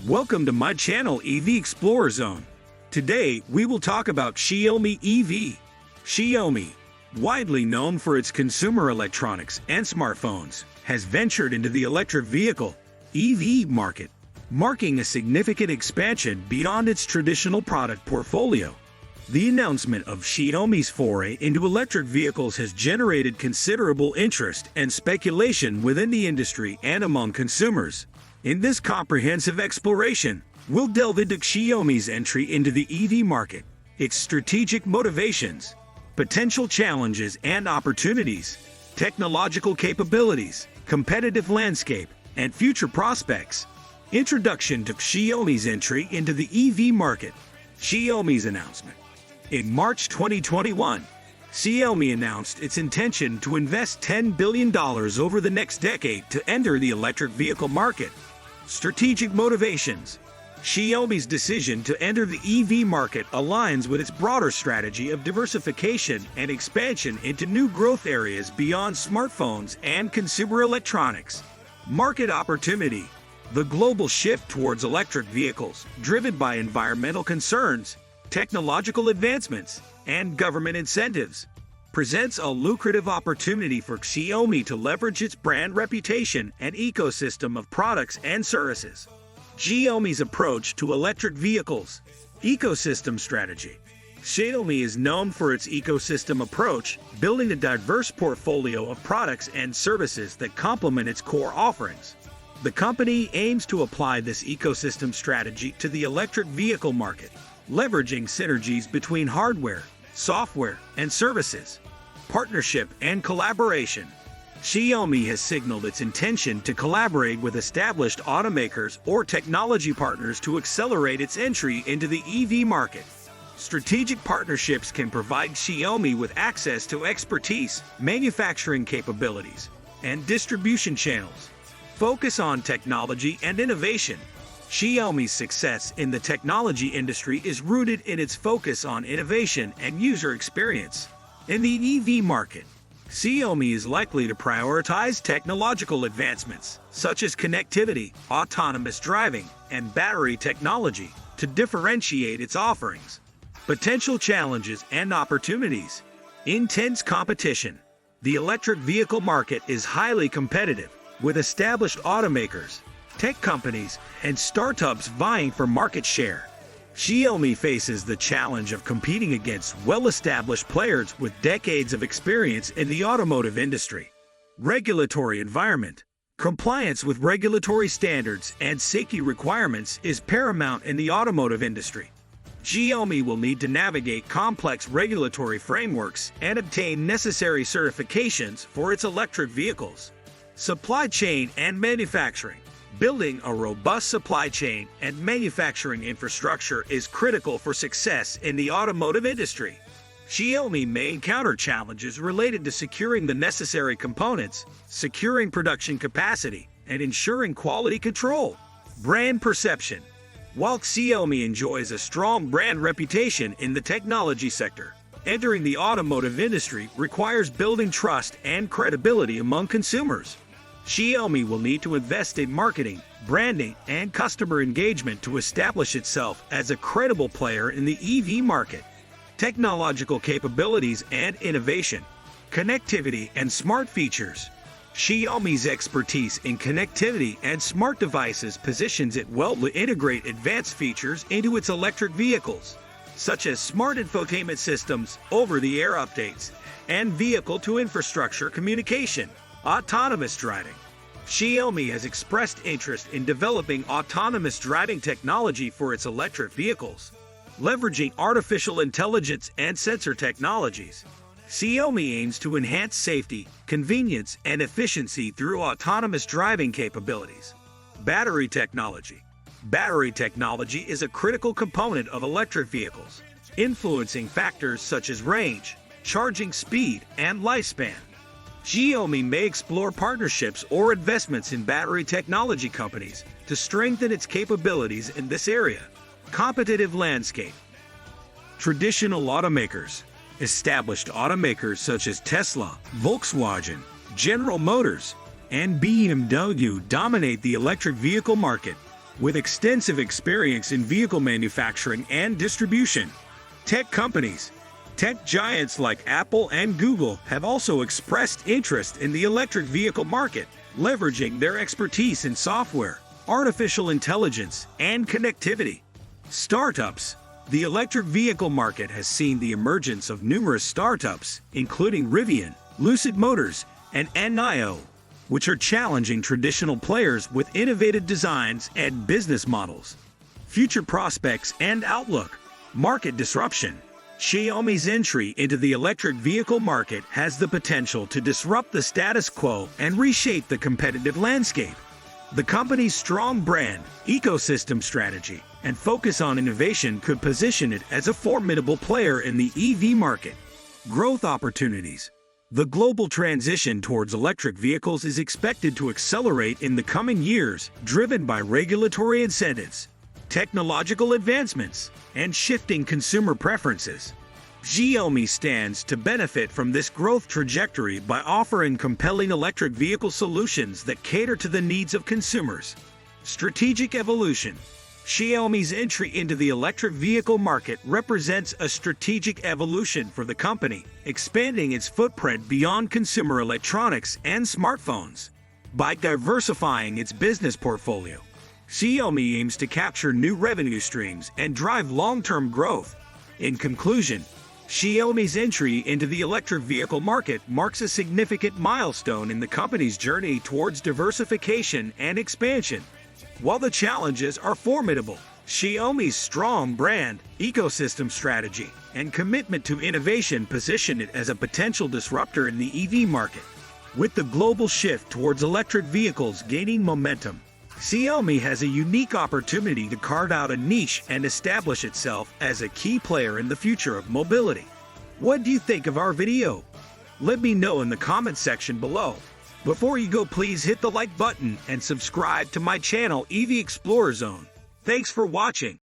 Welcome to my channel EV Explorer Zone. Today, we will talk about Xiaomi EV. Xiaomi, widely known for its consumer electronics and smartphones, has ventured into the electric vehicle EV market, marking a significant expansion beyond its traditional product portfolio. The announcement of Xiaomi's foray into electric vehicles has generated considerable interest and speculation within the industry and among consumers. In this comprehensive exploration, we'll delve into Xiaomi's entry into the EV market, its strategic motivations, potential challenges and opportunities, technological capabilities, competitive landscape, and future prospects. Introduction to Xiaomi's entry into the EV market. Xiaomi's announcement. In March 2021, Xiaomi announced its intention to invest $10 billion over the next decade to enter the electric vehicle market. Strategic motivations. Xiaomi's decision to enter the EV market aligns with its broader strategy of diversification and expansion into new growth areas beyond smartphones and consumer electronics. Market opportunity. The global shift towards electric vehicles, driven by environmental concerns, technological advancements, and government incentives, presents a lucrative opportunity for Xiaomi to leverage its brand reputation and ecosystem of products and services. Xiaomi's approach to electric vehicles. Ecosystem strategy. Xiaomi is known for its ecosystem approach, building a diverse portfolio of products and services that complement its core offerings. The company aims to apply this ecosystem strategy to the electric vehicle market, leveraging synergies between hardware, software, and services. Partnership and collaboration. Xiaomi has signaled its intention to collaborate with established automakers or technology partners to accelerate its entry into the EV market. Strategic partnerships can provide Xiaomi with access to expertise, manufacturing capabilities, and distribution channels. Focus on technology and innovation. Xiaomi's success in the technology industry is rooted in its focus on innovation and user experience. In the EV market, Xiaomi is likely to prioritize technological advancements, such as connectivity, autonomous driving, and battery technology, to differentiate its offerings. Potential challenges and opportunities. Intense competition. The electric vehicle market is highly competitive, with established automakers, tech companies, and startups vying for market share. Xiaomi faces the challenge of competing against well-established players with decades of experience in the automotive industry. Regulatory environment. Compliance with regulatory standards and safety requirements is paramount in the automotive industry. Xiaomi will need to navigate complex regulatory frameworks and obtain necessary certifications for its electric vehicles. Supply chain and manufacturing. Building a robust supply chain and manufacturing infrastructure is critical for success in the automotive industry. Xiaomi may encounter challenges related to securing the necessary components, securing production capacity, and ensuring quality control. Brand perception. While Xiaomi enjoys a strong brand reputation in the technology sector, entering the automotive industry requires building trust and credibility among consumers. Xiaomi will need to invest in marketing, branding, and customer engagement to establish itself as a credible player in the EV market. Technological capabilities and innovation. Connectivity and smart features. Xiaomi's expertise in connectivity and smart devices positions it well to integrate advanced features into its electric vehicles, such as smart infotainment systems, over-the-air updates, and vehicle-to-infrastructure communication. Autonomous driving. Xiaomi has expressed interest in developing autonomous driving technology for its electric vehicles, leveraging artificial intelligence and sensor technologies. Xiaomi aims to enhance safety, convenience, and efficiency through autonomous driving capabilities. Battery technology. Battery technology is a critical component of electric vehicles, influencing factors such as range, charging speed, and lifespan. Xiaomi may explore partnerships or investments in battery technology companies to strengthen its capabilities in this area. Competitive landscape. Traditional automakers. Established automakers such as Tesla, Volkswagen, General Motors, and BMW dominate the electric vehicle market. with extensive experience in vehicle manufacturing and distribution. Tech companies. Tech giants like Apple and Google have also expressed interest in the electric vehicle market, leveraging their expertise in software, artificial intelligence, and connectivity. Startups. The electric vehicle market has seen the emergence of numerous startups, including Rivian, Lucid Motors, and NIO, which are challenging traditional players with innovative designs and business models. Future prospects and outlook. Market disruption. Xiaomi's entry into the electric vehicle market has the potential to disrupt the status quo and reshape the competitive landscape. The company's strong brand, ecosystem strategy, and focus on innovation could position it as a formidable player in the EV market. Growth opportunities. The global transition towards electric vehicles is expected to accelerate in the coming years, driven by regulatory incentives, technological advancements, and shifting consumer preferences. Xiaomi stands to benefit from this growth trajectory by offering compelling electric vehicle solutions that cater to the needs of consumers. Strategic evolution. Xiaomi's entry into the electric vehicle market represents a strategic evolution for the company, expanding its footprint beyond consumer electronics and smartphones. By diversifying its business portfolio, Xiaomi aims to capture new revenue streams and drive long-term growth. In conclusion, Xiaomi's entry into the electric vehicle market marks a significant milestone in the company's journey towards diversification and expansion. While the challenges are formidable, Xiaomi's strong brand, ecosystem strategy, and commitment to innovation position it as a potential disruptor in the EV market. With the global shift towards electric vehicles gaining momentum, Xiaomi has a unique opportunity to carve out a niche and establish itself as a key player in the future of mobility. What do you think of our video? Let me know in the comment section below. Before you go, please hit the like button and subscribe to my channel EV Explorer Zone. Thanks for watching.